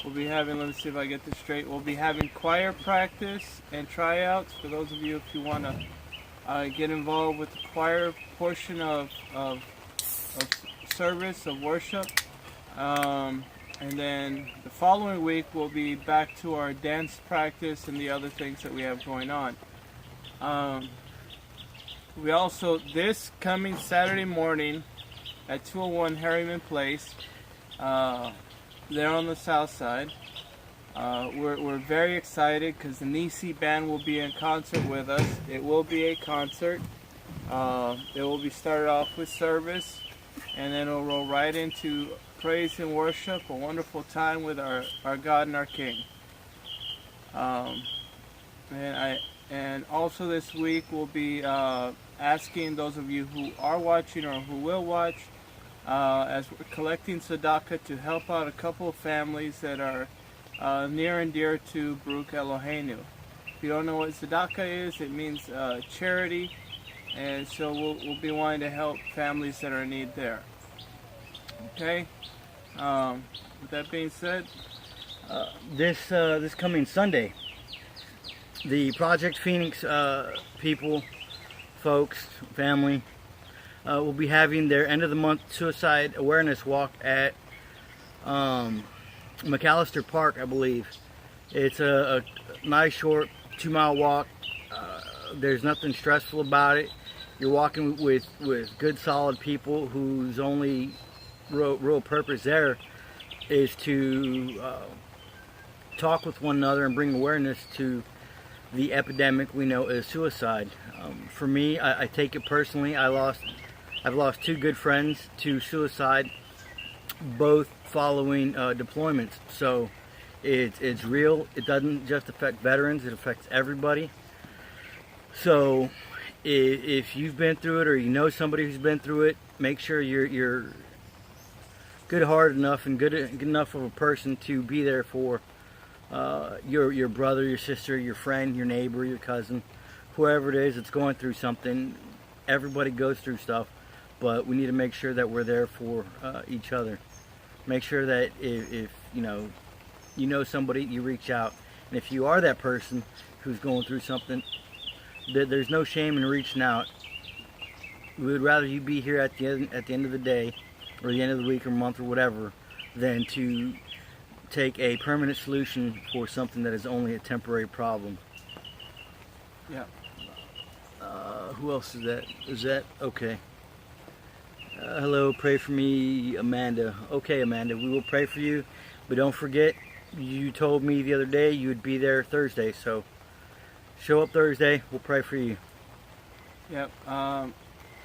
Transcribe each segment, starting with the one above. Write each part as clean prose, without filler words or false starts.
we'll be having, let me see if I get this straight, we'll be having choir practice and tryouts for those of you if you want to get involved with the choir portion of service, of worship. And then the following week we'll be back to our dance practice and the other things that we have going on. We also, this coming Saturday morning at 201 Harriman Place, there on the south side, we're very excited because the Nisi Band will be in concert with us. It will be a concert. It will be started off with service, and then it'll roll right into praise and worship, a wonderful time with our God and our King. And also this week we'll be asking those of you who are watching or who will watch, as we're collecting tzedakah to help out a couple of families that are near and dear to Baruch Eloheinu. If you don't know what tzedakah is, it means charity, and so we'll be wanting to help families that are in need there. Okay. With that being said, this coming Sunday, the Project Phoenix people, folks, family, will be having their end of the month suicide awareness walk at McAllister Park, I believe. It's a nice short 2-mile walk. There's nothing stressful about it. You're walking with good solid people whose only real purpose there is to talk with one another and bring awareness to the epidemic we know is suicide. For me, I take it personally. I've lost 2 good friends to suicide, both following deployments. So it's real. It doesn't just affect veterans, it affects everybody. So if you've been through it or you know somebody who's been through it, make sure you're good-hearted enough and good enough of a person to be there for your brother, your sister, your friend, your neighbor, your cousin, whoever it is that's going through something. Everybody goes through stuff, but we need to make sure that we're there for each other. Make sure that if you know somebody, you reach out. And if you are that person who's going through something, there's no shame in reaching out. We would rather you be here at the end of the day, or the end of the week or month or whatever, than to take a permanent solution for something that is only a temporary problem. yeah. Who else is that? Is that okay? Hello, pray for me, Amanda. Okay, Amanda, we will pray for you, but don't forget, you told me the other day you would be there Thursday, so show up Thursday, we'll pray for you. Yep.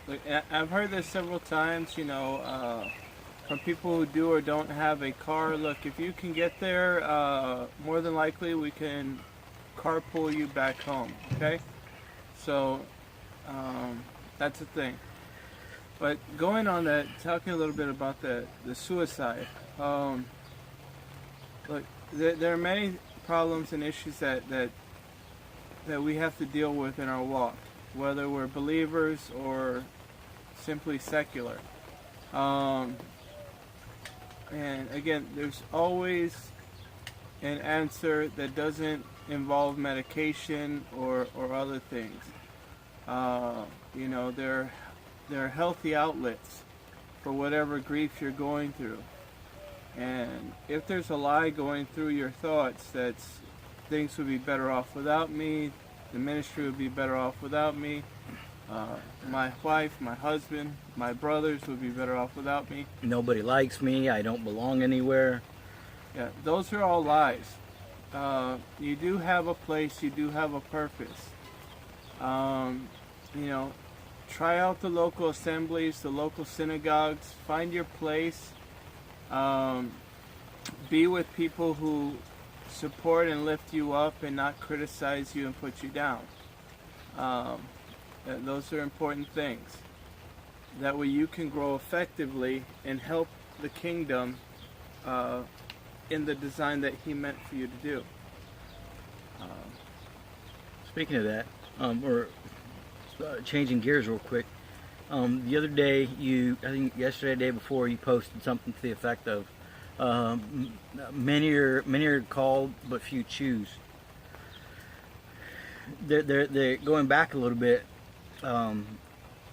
Look, I've heard this several times, from people who do or don't have a car. Look, if you can get there, more than likely we can carpool you back home, okay? So, that's the thing. But going on that, talking a little bit about the suicide, look, there are many problems and issues that we have to deal with in our walk, whether we're believers or simply secular. And again, there's always an answer that doesn't involve medication or other things. There are healthy outlets for whatever grief you're going through. And if there's a lie going through your thoughts that things would be better off without me, the ministry would be better off without me, my wife, my husband, my brothers would be better off without me. Nobody likes me, I don't belong anywhere. Yeah, those are all lies. You do have a place, you do have a purpose. Try out the local assemblies, the local synagogues, find your place. Be with people who support and lift you up and not criticize you and put you down. Those are important things. That way you can grow effectively and help the kingdom in the design that He meant for you to do. Speaking of that, we're changing gears real quick. The other day, I think yesterday, the day before, you posted something to the effect of Many are called, but few choose. They're going back a little bit.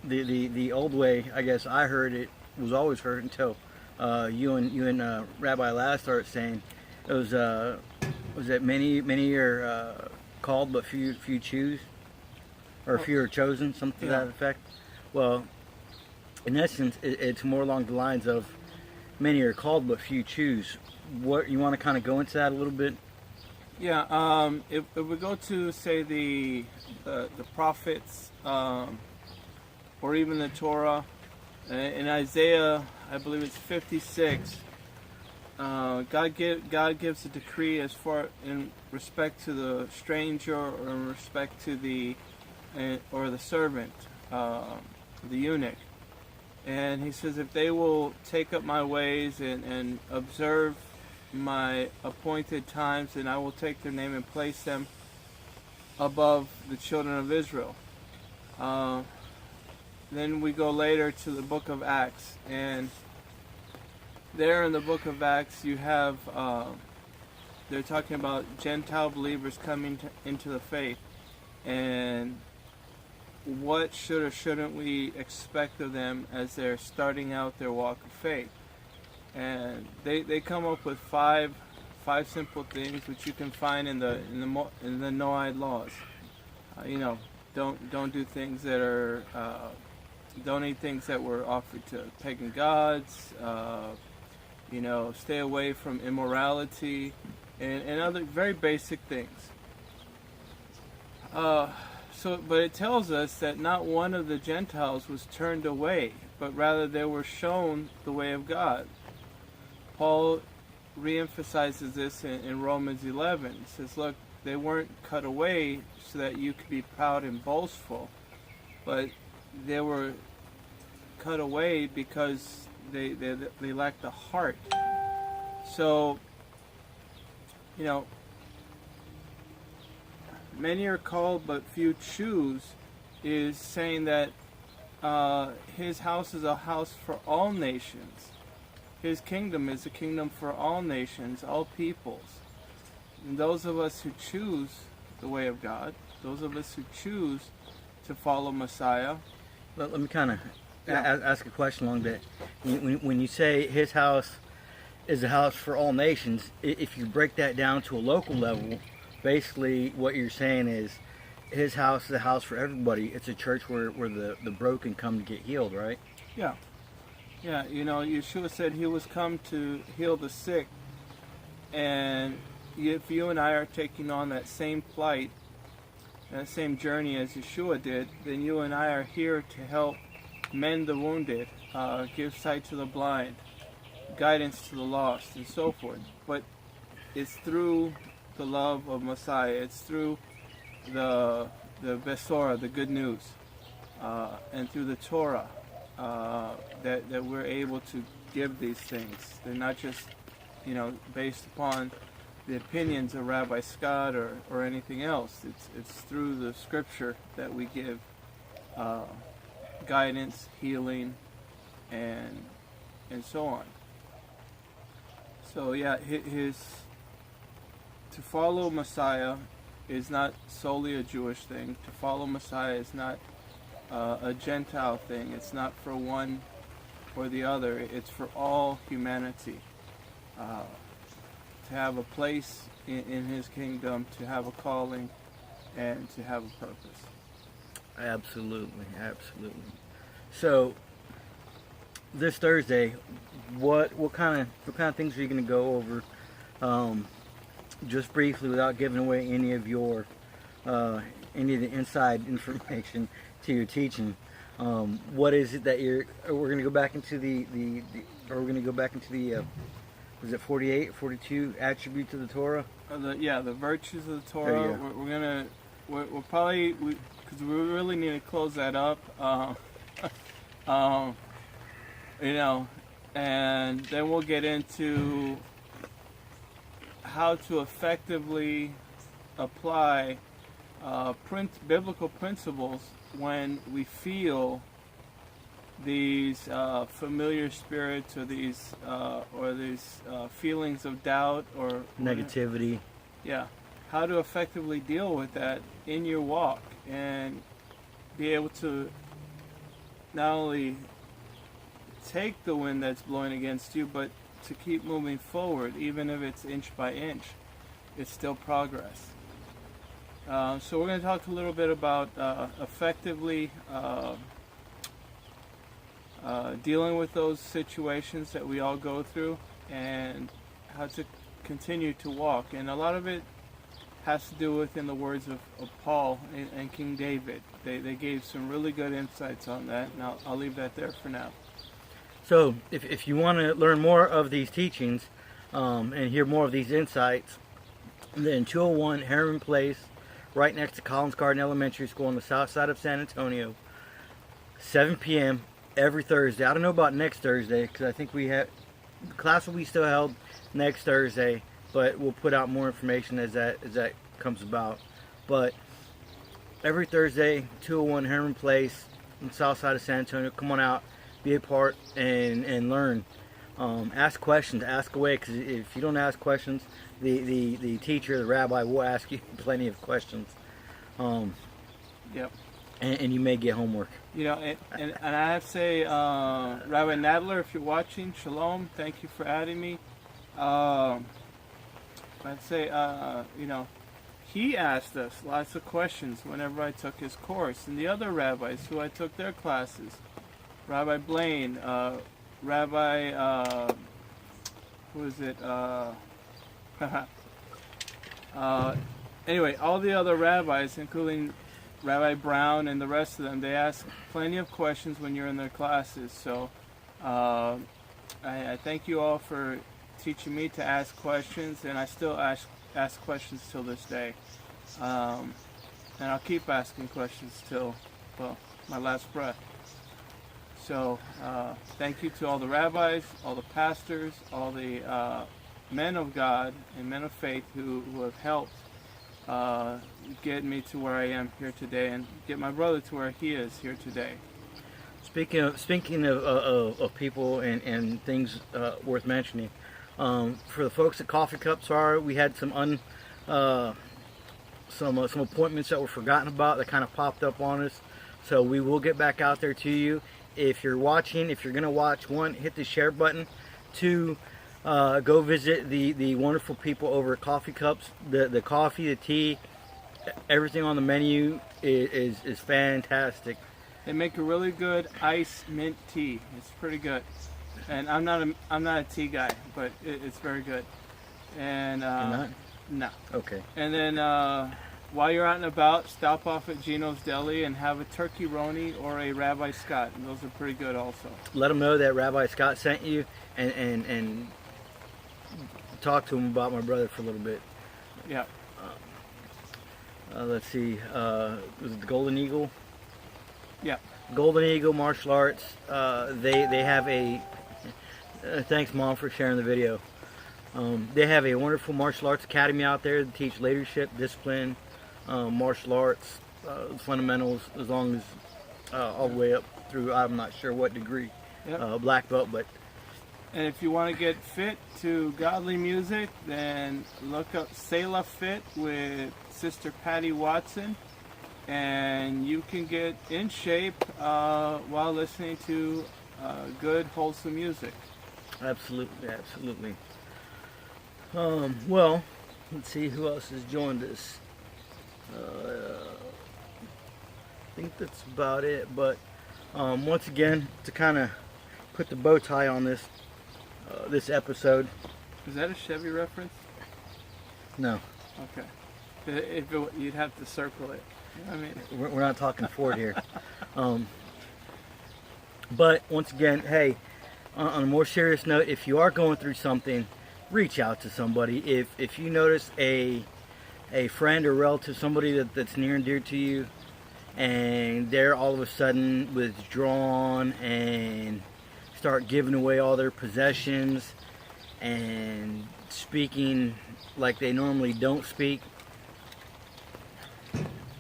The old way, I guess I heard it, was always heard until you and Rabbi last started saying it was that many are called, but few choose, or few are chosen, something to that effect. Well, in essence, it's more along the lines of many are called, but few choose. What you want to kind of go into that a little bit? Yeah. If we go to say the prophets, or even the Torah, in Isaiah, I believe it's 56. God gives a decree as far in respect to the stranger, or in respect to the servant, the eunuch. And he says, if they will take up my ways and observe my appointed times, then I will take their name and place them above the children of Israel. Then we go later to the book of Acts. And there in the book of Acts, you have, they're talking about Gentile believers coming into the faith. And what should or shouldn't we expect of them as they're starting out their walk of faith? And they come up with five simple things, which you can find in the Noahide laws. Don't do things that are don't eat things that were offered to pagan gods. Stay away from immorality and other very basic things. But it tells us that not one of the Gentiles was turned away, but rather they were shown the way of God. Paul reemphasizes this in Romans 11. He says, look, they weren't cut away so that you could be proud and boastful, but they were cut away because they lacked the heart. So, many are called, but few choose, is saying that his house is a house for all nations. His kingdom is a kingdom for all nations, all peoples. And those of us who choose the way of God, those of us who choose to follow Messiah. Let me kind of ask a question along that. When you say his house is a house for all nations, if you break that down to a local level, basically what you're saying is his house is a house for everybody. It's a church where the broken come to get healed, right? Yeah. Yeah, Yeshua said he was come to heal the sick. And if you and I are taking on that same plight, that same journey as Yeshua did, then you and I are here to help mend the wounded, give sight to the blind, guidance to the lost, and so forth. But it's through the love of Messiah. It's through the Besorah, the good news, and through the Torah that we're able to give these things. They're not just, based upon the opinions of Rabbi Scott or anything else. It's through the Scripture that we give guidance, healing, and so on. So yeah, to follow Messiah is not solely a Jewish thing. To follow Messiah is not a Gentile thing. It's not for one or the other. It's for all humanity. To have a place in his kingdom, to have a calling, and to have a purpose. Absolutely. So this Thursday, what kind of things are you going to go over? Just briefly, without giving away any of your any of the inside information to your teaching. What is it that we're going to go back into was it 48 or 42 attributes of the Torah? The virtues of the Torah. We're probably, because we really need to close that up. And then we'll get into how to effectively apply biblical principles when we feel these familiar spirits or these feelings of doubt or negativity. Yeah, how to effectively deal with that in your walk and be able to not only take the wind that's blowing against you, but to keep moving forward, even if it's inch by inch. It's still progress. So we're going to talk a little bit about effectively dealing with those situations that we all go through and how to continue to walk. And a lot of it has to do with, in the words of Paul and King David. They gave some really good insights on that, and I'll leave that there for now. So if you want to learn more of these teachings and hear more of these insights, then 201 Herron Place, right next to Collins Garden Elementary School on the south side of San Antonio, 7 p.m. every Thursday. I don't know about next Thursday, because I think the class will be still held next Thursday, but we'll put out more information as that comes about. But every Thursday, 201 Herron Place on the south side of San Antonio. Come on out, be a part, and learn. Ask questions, ask away, because if you don't ask questions, the teacher, the rabbi, will ask you plenty of questions. Yep. And you may get homework. You know, and I have to say, Rabbi Nadler, if you're watching, shalom, thank you for adding me. I'd say, you know, he asked us lots of questions whenever I took his course, and the other rabbis who I took their classes, Rabbi Blaine, Rabbi, who is it? Anyway, all the other rabbis, including Rabbi Brown and the rest of them, they ask plenty of questions when you're in their classes. So I thank you all for teaching me to ask questions, and I still ask questions till this day. And I'll keep asking questions till, well, my last breath. So thank you to all the rabbis, all the pastors, all the men of God and men of faith who have helped get me to where I am here today, and get my brother to where he is here today. Speaking of people and things worth mentioning, for the folks at Coffee Cup, sorry we had some appointments that were forgotten about that kind of popped up on us. So we will get back out there to you. If you're watching, if you're gonna watch, one, hit the share button. Two, go visit the wonderful people over at Coffee Cups. The coffee, the tea, everything on the menu is fantastic. They make a really good ice mint tea. It's pretty good. And I'm not a tea guy, but it's very good. And You're not? No. Okay. And then while you're out and about, stop off at Gino's Deli and have a turkey roni or a Rabbi Scott, and those are pretty good also. Let them know that Rabbi Scott sent you, and talk to him about my brother for a little bit. Yeah. Let's see. Was it the Golden Eagle? Yeah. Golden Eagle Martial Arts. They have a. Thanks, Mom, for sharing the video. They have a wonderful martial arts academy out there to teach leadership, discipline, martial arts, fundamentals, as long as all the way up through, I'm not sure what degree, Yep. Black belt. But And if you want to get fit to godly music, then look up Selah Fit with Sister Patty Watson, and you can get in shape while listening to good, wholesome music. Absolutely, absolutely. Well, let's see who else has joined us. I think that's about it. But once again, to kind of put the bow tie on this episode. Is that a Chevy reference? No. Okay. You'd have to circle it. I mean, we're not talking Ford here. But once again, hey, on a more serious note, if you are going through something, reach out to somebody. If you notice a friend or relative, somebody that's near and dear to you, and they're all of a sudden withdrawn and start giving away all their possessions and speaking like they normally don't speak,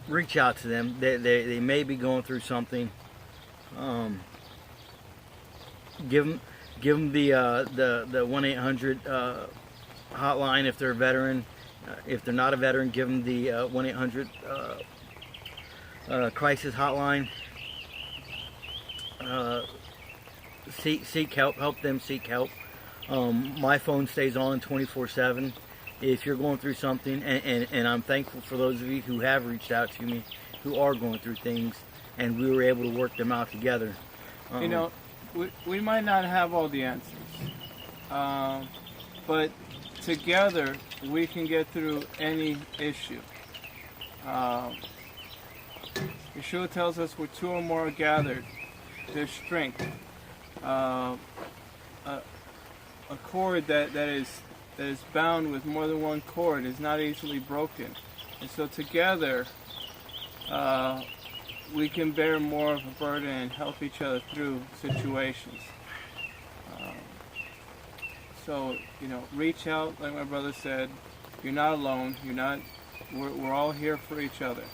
reach out to them. They may be going through something. give them the 1-800 hotline if they're a veteran. If they're not a veteran, give them the 1-800 crisis hotline. Seek help. Help them seek help. My phone stays on 24/7. If you're going through something, and I'm thankful for those of you who have reached out to me, who are going through things, and we were able to work them out together. You know, we might not have all the answers, but together we can get through any issue. Yeshua tells us where two or more are gathered, there's strength. A cord that is bound with more than one cord is not easily broken. And so together we can bear more of a burden and help each other through situations. So, you know, reach out, like my brother said. You're not alone. We're all here for each other.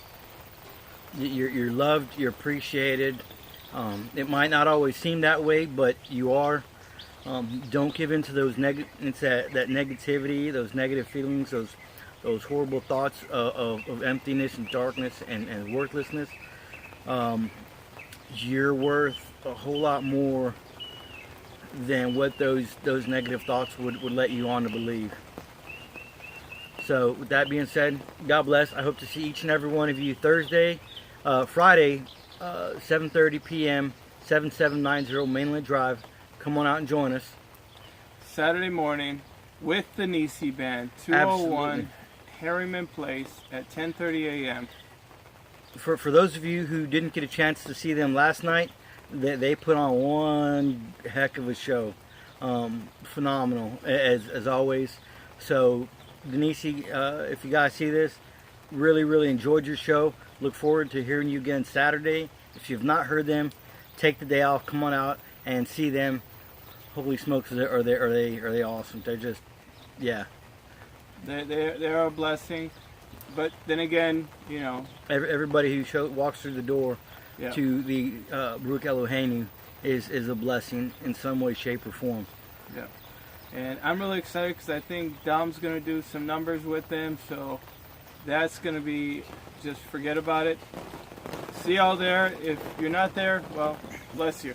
You're loved, you're appreciated. It might not always seem that way, but you are. Don't give in to those that negativity, those negative feelings, those horrible thoughts of emptiness and darkness and worthlessness. You're worth a whole lot more than what those negative thoughts would let you on to believe. So with that being said, God bless. I hope to see each and every one of you Friday, 7:30 p.m., 7790 Mainland Drive. Come on out and join us. Saturday morning with the Nisi Band, 201 Harriman Place at 10:30 a.m. For those of you who didn't get a chance to see them last night, they put on one heck of a show. Phenomenal, as always. So, Denise, if you guys see this, really enjoyed your show. Look forward to hearing you again Saturday. If you've not heard them, take the day off. Come on out and see them. Holy smokes, are they awesome? They're just, yeah. They're a blessing. But then again, you know, everybody who walks through the door to the Baruch Eloheinu is a blessing in some way, shape, or form. Yeah. And I'm really excited because I think Dom's going to do some numbers with them, so that's going to be, just forget about it. See y'all there. If you're not there, well, bless you.